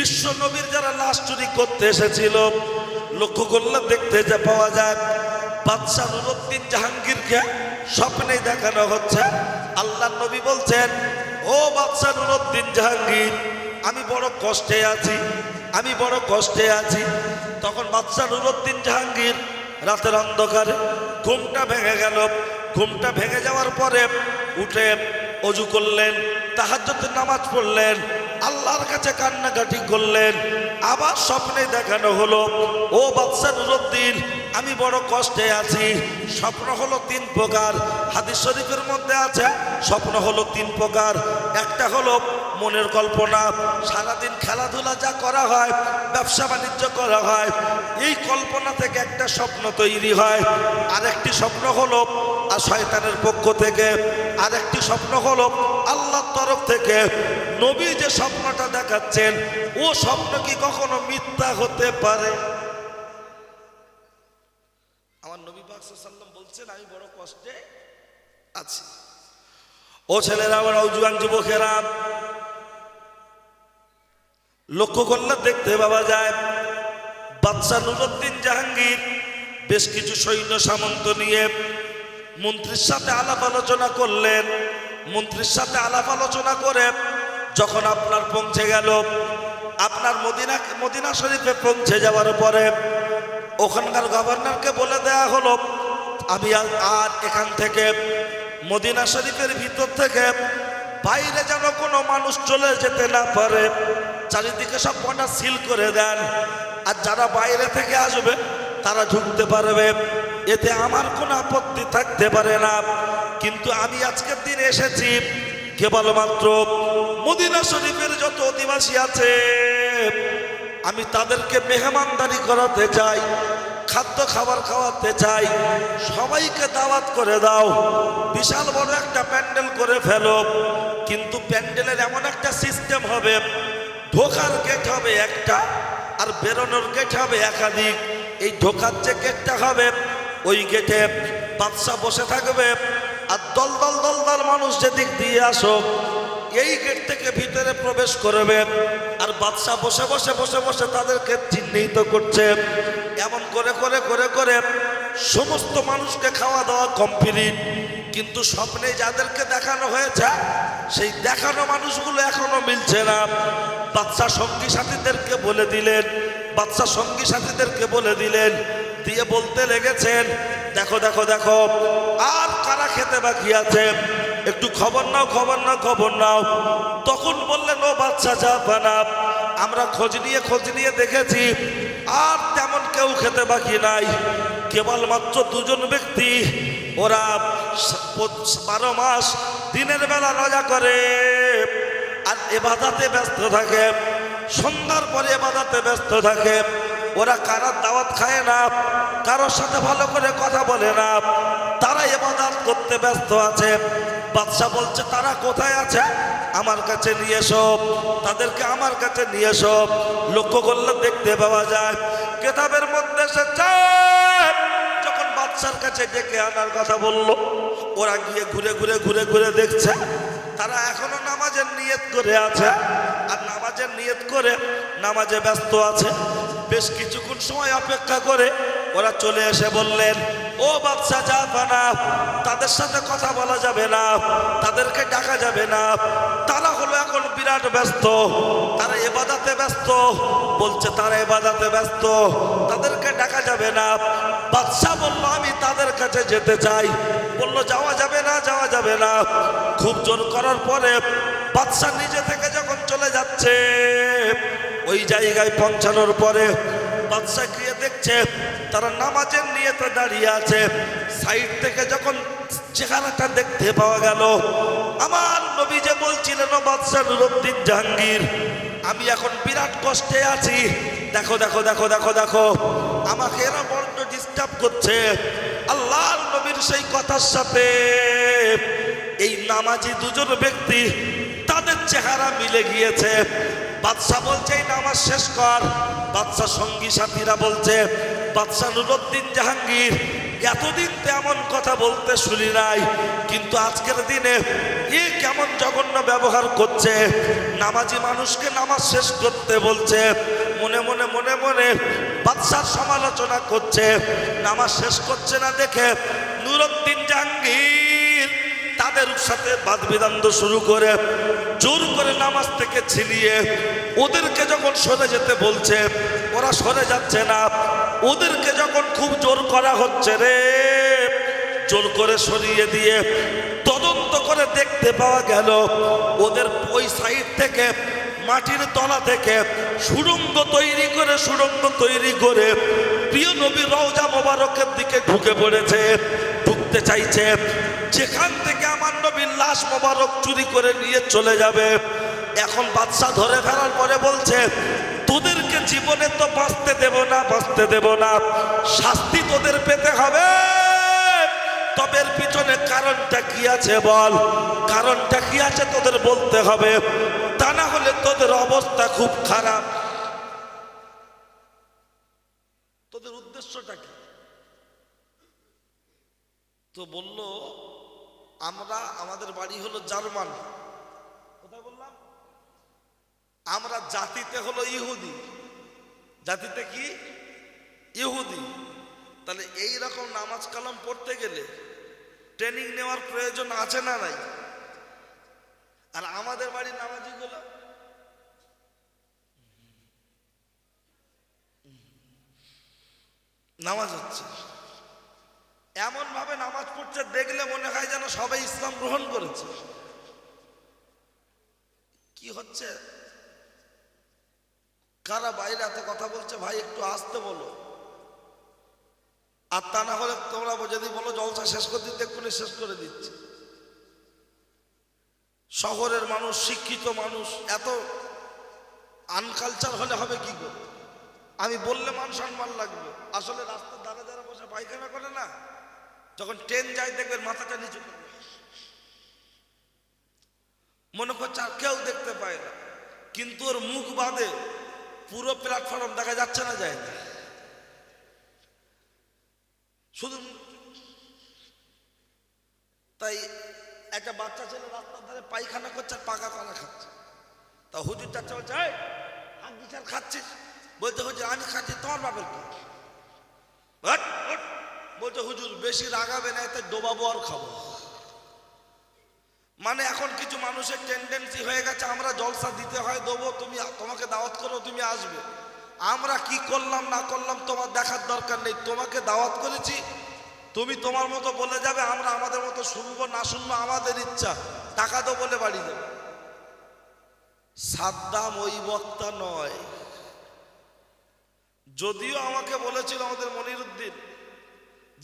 বিশ্ব নবীর যারা লাশ চুরি করতে এসেছিল, লক্ষ্য করলে দেখতে যা পাওয়া যায় বাদশাহ নুরউদ্দিন জাহাঙ্গীরকে স্বপ্নে দেখানো হচ্ছে। আল্লাহ নবী বলছেন, ও বাদশাহ নুরউদ্দিন জাহাঙ্গীর, আমি বড় কষ্টে আছি, আমি বড় কষ্টে আছি। তখন বাদশাহ নুরউদ্দিন জাহাঙ্গীর রাতের অন্ধকারে ঘুমটা ভেঙে গেল। ঘুমটা ভেঙে যাওয়ার পরে উঠে অজু করলেন, তাহাজ্জুদের নামাজ পড়লেন, আল্লাহর কাছে কান্নাকাটি করলেন। আবার স্বপ্নে দেখানো হলো, ও বাদশাহ নুরউদ্দিন, আমি বড় কষ্টে আছি। স্বপ্ন হলো তিন প্রকার, হাদিস শরীফের মধ্যে আছে স্বপ্ন হলো তিন প্রকার। একটা হলো মনের কল্পনা, সারাদিন খেলাধুলা যা করা হয়, ব্যবসা বাণিজ্য করা হয়, এই কল্পনা থেকে একটা স্বপ্ন তৈরি হয়। আরেকটি স্বপ্ন হলো আর শয়তানের পক্ষ থেকে, আরেকটি স্বপ্ন হলো আল্লাহর তরফ থেকে। নবী যে স্বপ্নটা দেখাচ্ছেন, ও স্বপ্ন কি কখনো মিথ্যা হতে পারে? আমার নবী পাক সাল্লাল্লাহু আলাইহি ওয়াসাল্লাম বলছেন, আমি বড় কষ্টে আছি। ও ছেলেরা, আমার জওয়ান যুবকেরা, লক্ষ্য করলে দেখতে পাওয়া যায় বাদশাহ নুরউদ্দিন জাহাঙ্গীর বেশ কিছু সৈন্য সামন্ত নিয়ে মন্ত্রীর সাথে আলাপ আলোচনা করলেন। মন্ত্রীর সাথে আলাপ আলোচনা করে যখন আপনার পৌঁছে গেল, আপনার মদিনা শরীফে পৌঁছে যাওয়ার পরে ওখানকার গভর্নরকে বলে দেয়া হলো, আমি আর এখান থেকে মদিনা শরীফের ভিতর থেকে বাইরে যেন কোনো মানুষ চলে যেতে না পারে, চারিদিকে সব বর্ডার সিল করে দেন। আর যারা বাইরে থেকে আসবে তারা ঢুকতে পারবে, এতে আমার কোনো আপত্তি থাকতে পারে না। কিন্তু আমি আজকের দিন এসেছি কেবলমাত্র মদিনা শরীফের যত অধিবাসী আছে আমি তাদেরকে মেহমানদারি করাতে চাই, খাদ্য খাবার খাওয়াতে চাই। সবাইকে দাওয়াত করে দাও, বিশাল বড় একটা প্যান্ডেল করে ফেলো। কিন্তু প্যান্ডেলের এমন একটা সিস্টেম হবে, ঢোকার গেট হবে একটা আর বেরোনোর গেট হবে একাধিক। এই ঢোকার যে গেটটা হবে, ওই গেটে বাদশা বসে থাকবে, আর দল দল দল দল মানুষ যেদিক দিয়ে আসো এই গেট থেকে ভিতরে প্রবেশ করবে। আর বাদশা বসে বসে বসে বসে তাদেরকে চিহ্নিত করছে। এমন করে করে করে করে সমস্ত মানুষকে খাওয়া দাওয়া কমপ্লিট। কিন্তু স্বপ্নে যাদেরকে দেখানো হয়েছে সেই দেখানো মানুষগুলো এখনো মিলছে না। বাদশা সঙ্গী সাথীদেরকে বলে দিলেন, বাদশা সঙ্গী সাথীদেরকে বলে দিলেন, দিয়ে বলতে লেগেছেন, দেখো দেখো দেখো আর কারা খেতে বাকি আছে, একটু খবর নাও খবর নাও খবর নাও। তখন বললেন, ও বাদশা জাহাপানা, আমরা খোঁজ নিয়ে দেখেছি আর তেমন কেউ খেতে বাকি নাই। কেবলমাত্র দুজন ব্যক্তি, ওরা 12 মাস দিনের বেলা রোজা করে আর ইবাদতে ব্যস্ত থাকে, সন্ধ্যার পরে ইবাদতে ব্যস্ত থাকে। ওরা কারোর দাওয়াত খায় না, কারোর সাথে ভালো করে কথা বলে না, তারা ইবাদত করতে ব্যস্ত আছে। বাদশা বলছে, তারা কোথায় আছে? আমার কাছে নিয়ে এসো, তাদেরকে আমার কাছে নিয়ে এসো। লক্ষ্য করলে দেখতে পাওয়া যায় কিতাবের মধ্যে এসেছে, যখন বাদশার কাছে ডেকে আনার কথা বলল, ওরা গিয়ে ঘুরে ঘুরে ঘুরে ঘুরে দেখছে তারা এখনো নামাজের নিয়ত করে আছে, আর নামাজের নিয়ত করে নামাজে ব্যস্ত আছে। বেশ কিছুক্ষণ সময় অপেক্ষা করে ওরা চলে এসে বললেন, ও বাদশা জাহাপানা, তাদের সাথে কথা বলা যাবে না, তাদেরকে ডাকা যাবে না, তারা হলো এখন বিরাট ব্যস্ত, তারা ইবাদতে ব্যস্ত। বলছে তারা ইবাদতে ব্যস্ত, তাদেরকে ডাকা যাবে না। বাদশা বলল, আমি তাদের কাছে যেতে চাই। বলল, যাওয়া যাবে না, যাওয়া যাবে না। খুব জোর করার পরে বাদশা নিজে থেকে যখন চলে যাচ্ছে, ওই জায়গায় পৌঁছানোর পরে বাদশা গিয়ে দেখছে তারা নামাজের নিয়তে দাঁড়িয়ে আছে। সাইড থেকে যখন চেহারাটা দেখতে পাওয়া গেল, আমার নবী যে বলছিলেন, ও বাদশা নুরউদ্দিন জাহাঙ্গীর, আমি এখন বিরাট কষ্টে আছি, দেখো দেখো দেখো দেখো দেখো আমাকে এরা বড্ড ডিস্টার্ব করছে। আল্লাহর নবীর সেই কথার সাথে এই নামাজি দুজন ব্যক্তি তাদের চেহারা মিলে গিয়েছে। বাদশা বলছে, এই নামাজ শেষ কর। বাদশা সঙ্গী সাথীরা বলছে, বাদশা নুরউদ্দিন জাহাঙ্গীর এতদিন তেমন কথা বলতে শুনি নাই, কিন্তু আজকের দিনে এ কেমন জঘন্য ব্যবহার করছে। নামাজি মানুষকে নামাজ শেষ করতে বলছে, মনে মনে মনে মনে বাদশার সমালোচনা করছে। নামাজ শেষ করছে না দেখে নুরুদ্দিন জাহাঙ্গীর তাদের সাথে বাদ বিদান্ত শুরু করে জোর করে নামাজ থেকে ছিনিয়ে ওদেরকে যখন সরে যেতে বলছে, ওরা সরে যাচ্ছে না। ওদেরকে যখন খুব জোর করা হচ্ছে রে, জোর করে সরিয়ে দিয়ে তদন্ত করে দেখতে পাওয়া গেল ওদের ওই সাইড থেকে মাটির তলা থেকে সুড়ঙ্গ তৈরি করে প্রিয় নবী রওজা মোবারকের দিকে ঢুকে পড়েছে, ঢুকতে চাইছে। যেখান থেকে আমার নবীর লাশ মোবারক চুরি করে নিয়ে চলে যাবে। এখন বাদশা ধরে ফেলার পরে বলছে, তোদেরকে জীবনে তো বাঁচতে দেব না, শাস্তি তোদের পেতে হবে। তবে এর পিছনে কারণটা কি আছে বল, কারণটা কি আছে তোদের বলতে হবে, তা না হলে তোদের অবস্থা খুব খারাপ। তোদের উদ্দেশ্যটা কি? তো বলল, আমাদের বাড়ি হলো জার্মান। কোথায় বললাম? আমরা জাতিতে হলো ইহুদি। জাতিতে কি? ইহুদি। তাহলে এই রকম নামাজ কালাম পড়তে গেলে ট্রেনিং নেওয়ার প্রয়োজন আছে না নাই? আর আমাদের বাড়ির নামাজিগুলো নামাজ হচ্ছে এমন ভাবে নামাজ পড়ছে, দেখলে মনে হয় যেন সবাই ইসলাম গ্রহণ করেছে। কি হচ্ছে? কারা বাইরে এত কথা বলছে, ভাই একটু আসতে বলো। আর তা না হলে তোমরা যদি বলো জলসা শেষ করে দিতে, এক্ষুনি শেষ করে দিচ্ছে। শহরের মানুষ, শিক্ষিত মানুষ এত আনকালচার হলে হবে কি করে? আমি বললে মান সম্মান লাগবে। আসলে রাস্তার ধারে ধারে বসে পায়খানা করে না, যখন ট্রেন যায় দেখবেন মাথাটা নিচু করে মনে করছে আর কেউ দেখতে পায় না, কিন্তু ওর মুখ বাদে পুরো প্ল্যাটফর্ম দেখা যাচ্ছে না, যায় না, শুধু। তাই একটা বাচ্চা ছেলে রাস্তার ধারে পায়খানা করছে আর পাকা কলা খাচ্ছে। তা হুজুর চাচা বলছে, হাত বিচার খাচ্ছিস? বলতে হুজুর আমি খাচ্ছি, তোমার বাপের কি? বলছে হুজুর বেশি রাগাবে না, এতে ডোবাবো আর খাবো। মানে এখন কিছু মানুষের টেন্ডেন্সি হয়ে গেছে, আমরা জলসা দিতে হয় দেবো, তোমাকে দাওয়াত করো, তুমি আসবে। আমরা কি করলাম না করলাম তোমার দেখার দরকার নেই। তোমাকে দাওয়াত করেছি, তুমি তোমার মতো বলে যাবে, আমরা আমাদের মতো শুনবো না শুনবো আমাদের ইচ্ছা। টাকা তো বলে বাড়ি যাবে। সাদ্দাম ওই বক্তা নয়। যদিও আমাকে বলেছিল আমাদের মনিরুদ্দিন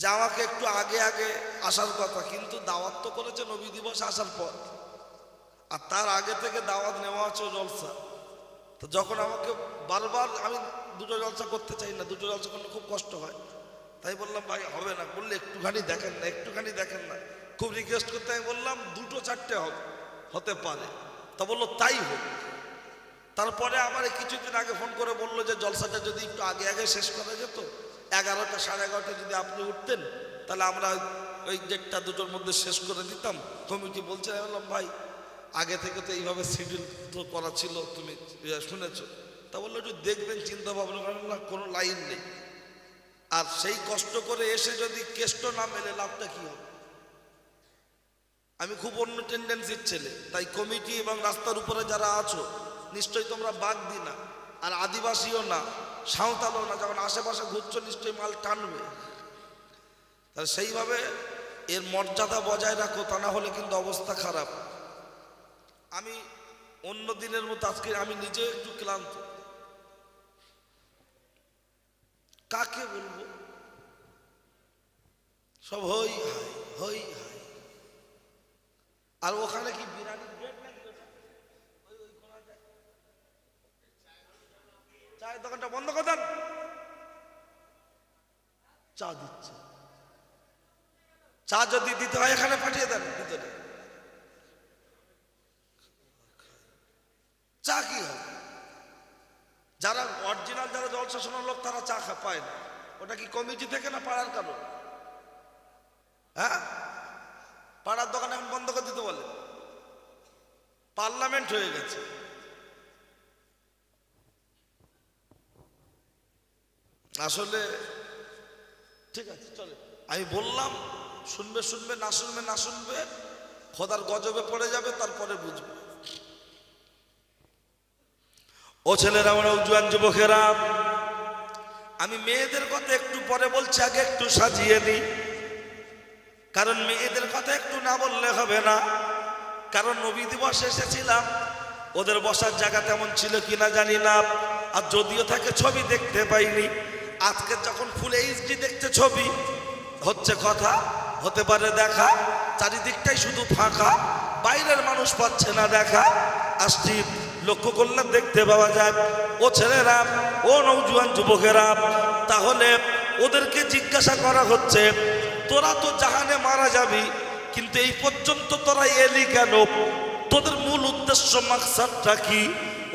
যে আমাকে একটু আগে আগে আসার কথা, কিন্তু দাওয়াত তো করেছে নবী দিবস আসার পর, আর তার আগে থেকে দাওয়াত নেওয়া হচ্ছে জলসা। তো যখন আমাকে বারবার, আমি দুটো জলসা করতে চাই না, দুটো জলসা করলে খুব কষ্ট হয়, তাই বললাম ভাই হবে না, বললে একটুখানি দেখেন না, খুব রিকোয়েস্ট করতে আমি বললাম দুটো চারটে হতে পারে। তা বললো তাই হোক। তারপরে আমার কিছুদিন আগে ফোন করে বললো যে জলসাটা যদি একটু আগে আগে শেষ করা যেত, 11টা সাড়ে 11টা যদি আপনি উঠতেন তাহলে আমরা ওই 1টা 2টোর মধ্যে শেষ করে দিতাম। কমিটি বলছে, আমি বললাম ভাই আগে থেকে তো এইভাবে শিডিউল তো করা ছিল, তুমি শুনেছো। তা বললো যে দেখবেন, চিন্তা ভাবনা করেন না, কোনো লাইন নেই। আর সেই কষ্ট করে এসে যদি কেষ্ট না মেলে লাভটা কি হবে? আমি খুব অন্য টেন্ডেন্সির ছেলে, তাই কমিটি এবং রাস্তার উপরে যারা আছো নিশ্চয়ই তোমরা বাগদি না, আর আদিবাসীও না, সাঁওতালও না, যখন আশেপাশে ঘুরছো নিশ্চয়ই মাল টানবে। তাহলে সেইভাবে এর মর্যাদা বজায় রাখো, তা না হলে কিন্তু অবস্থা খারাপ। আমি অন্য দিনের মতো আজকে আমি নিজে একটু ক্লান্ত। কাকে বলবো? সব হই হাই। আর ওখানে কি বিরিয়ানি ব্রেড নাকি? চায়ের দোকানটা বন্ধ করে দেন, চা দিচ্ছে। চা যদি দিতে হয় এখানে পাঠিয়ে দেন ভিতরে। চা কি হবে? যারা অরিজিনাল, যারা জলসা শোনার লোক, তারা চা পায় না। ওটা কি কমিটি থেকে না পাড়ার কারণ? হ্যাঁ, পাড়ার দোকান এখন বন্ধ করে দিতে বলে, পার্লামেন্ট হয়ে গেছে। আসলে ঠিক আছে চলে, আমি বললাম শুনবে শুনবে, না শুনবে না শুনবে, খোদার গজবে পড়ে যাবে, তারপরে বুঝবে। ও ছেলেরা, আমার জোয়ান যুবকেরা, আমি মেয়েদের কথা একটু পরে বলছি, আগে একটু সাজিয়ে নিই। কারণ মেয়েদের কথা একটু না বললে হবে না। কারণ নবী দিবসে এসেছিলাম, ওদের বসার জায়গা তেমন ছিল কিনা জানি না, আর যদিও থাকে ছবি দেখতে পাইনি। আজকে যখন ফুল এইচডি দেখতে ছবি হচ্ছে, কথা হতে পারে দেখা, চারিদিকটাই শুধু ফাঁকা, বাইরের মানুষ পাচ্ছে না দেখা। আসছি, লক্ষ্য করলে দেখতে পাওয়া যায়। ও ছেলেরা, ও নওজোয়ান যুবকেরা, তাহলে ওদেরকে জিজ্ঞাসা করা হচ্ছে, তোরা তো জাহানে মারা যাবি, কিন্তু এই পর্যন্ত তোরা এলি কেন? তোদের মূল উদ্দেশ্য, মাকসাদটা কি?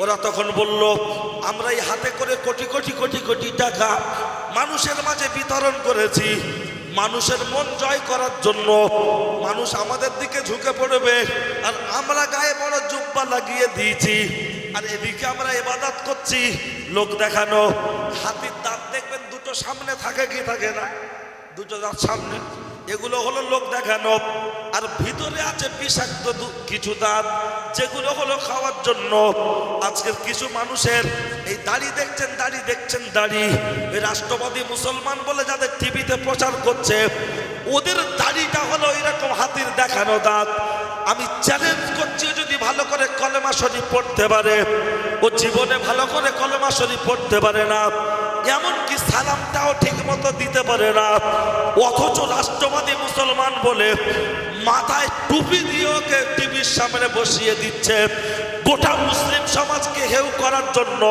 ওরা তখন বলল, আমরা এই হাতে করে কোটি কোটি কোটি কোটি টাকা মানুষের মাঝে বিতরণ করেছি, মানুষের মন জয় করার জন্য। মানুষ আমাদের দিকে ঝুঁকে পড়বে, আর আমরা গায়ে বড় জুব্বা লাগিয়ে দিয়েছি, আর এদিকে আমরা ইবাদত করছি লোক দেখানো। হাতির দাঁত দেখবেন দুটো সামনে থাকে কি থাকে না? দুটো দাঁত সামনে, এগুলো হলো লোক দেখানো। আর ভিতরে আছে বিষাক্ত কিছু দাঁত, যেগুলো হলো খাওয়ার জন্য। আজকের কিছু মানুষের এই দাড়ি দেখছেন, দাড়ি দেখছেন, দাড়ি, এই রাষ্ট্রবাদী মুসলমান বলে যাদের টিভিতে প্রচার করছে, ওদের দাড়িটা হলো এরকম হাতির দেখানো দাঁত। আমি চ্যালেঞ্জ করছি, যদি ভালো করে কলেমা শরীফ পড়তে পারে, ও জীবনে ভালো করে কলেমা শরীফ পড়তে পারে না, এমনকি সালামটাও ঠিক মতো দিতে পারে না, অথচ রাষ্ট্রবাদী মুসলমান বলে মাথায় টুপি দিয়ে ওকে টিভির সামনে বসিয়ে দিচ্ছে, গোটা মুসলিম সমাজকে হেউ করার জন্য।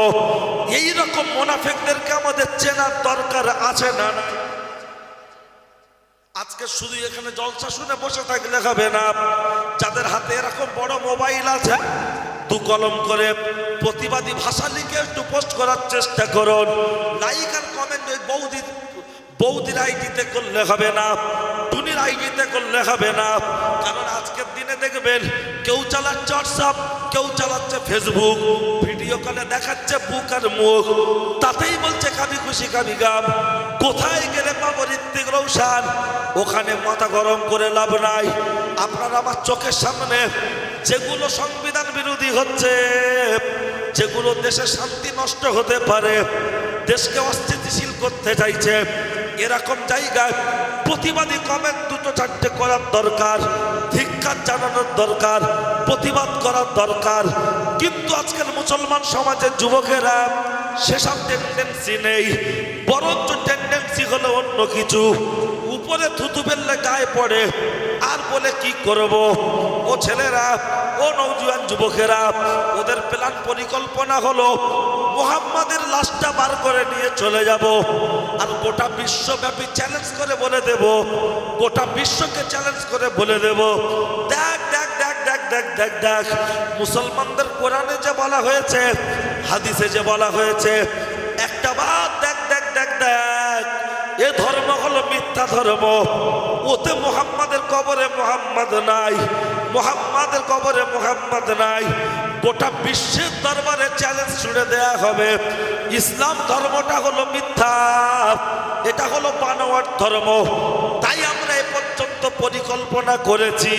এইরকম মুনাফিকদেরকে আমাদের চেনার দরকার আছে না? আজকে শুধু এখানে জলসা শুনে বসে থাকলে হবে না। যাদের হাতে এরকম বড় মোবাইল আছে, দু কলম করে প্রতিবাদী ভাষা লিখে একটু পোস্ট করার চেষ্টা করুন। লাইক আর কমেন্ট ওই বৌদির আইডিতে করলে হবে না, টুনির আইডিতে করলে হবে না। কারণ আজকের দিনে দেখবেন কেউ চালাচ্ছে হোয়াটসঅ্যাপ, কেউ চালাচ্ছে ফেসবুক, ভিডিও কলে দেখাচ্ছে বুক আর মুখ, তাতেই বলছে কাবি খুশি কাবি গাম। কোথায় গেলে পাবো ঋত্বিক রোশন? ওখানে মাথা গরম করে লাভ নাই। আপনারা আমার চোখের সামনে যেগুলো সংবিধান বিরোধী হচ্ছে, যেগুলো দেশের শান্তি নষ্ট হতে পারে, দেশকে অস্থিতিশীল করতে চাইছে, এরকম জায়গায় প্রতিবাদী কমেন্ট দুটো চারটে করার দরকার, ধিক্কার জানানোর দরকার, প্রতিবাদ করার দরকার। কিন্তু আজকের মুসলমান সমাজের যুবকেরা সেসব টেন্ডেন্সি নেই, বরঞ্চ টেন্ডেন্সি হলো অন্য কিছু। উপরে থুতু ফেললে গায়ে পড়ে, আর বলে কি করব? ও ছেলেরা, ও নওজোয়ান যুবকেরা, ওদের প্ল্যান পরিকল্পনা হলো মুহাম্মাদের লাশটা বার করে নিয়ে চলে যাব, আর গোটা বিশ্বব্যাপী চ্যালেঞ্জ করে বলে দেব, গোটা বিশ্বকে চ্যালেঞ্জ করে বলে দেব, দেখ দেখ দেখ দেখ দেখ দেখ দেখ, মুসলমানদের কোরআনে যে বলা হয়েছে, হাদিসে যে বলা হয়েছে, একটা বার দেখ দেখ দেখ দেখ, এ ধর্ম হলো মিথ্যা ধর্ম, ওতে মুহাম্মাদের কবরে মুহাম্মদ নাই, মুহাম্মাদের কবরে মুহাম্মদ নাই। গোটা বিশ্বের দরবারে চ্যালেঞ্জ ছুড়ে দেয়া হবে, ইসলাম ধর্মটা হলো মিথ্যা, এটা হলো বানোয়াট ধর্ম। তাই আমরা এ পর্যন্ত পরিকল্পনা করেছি।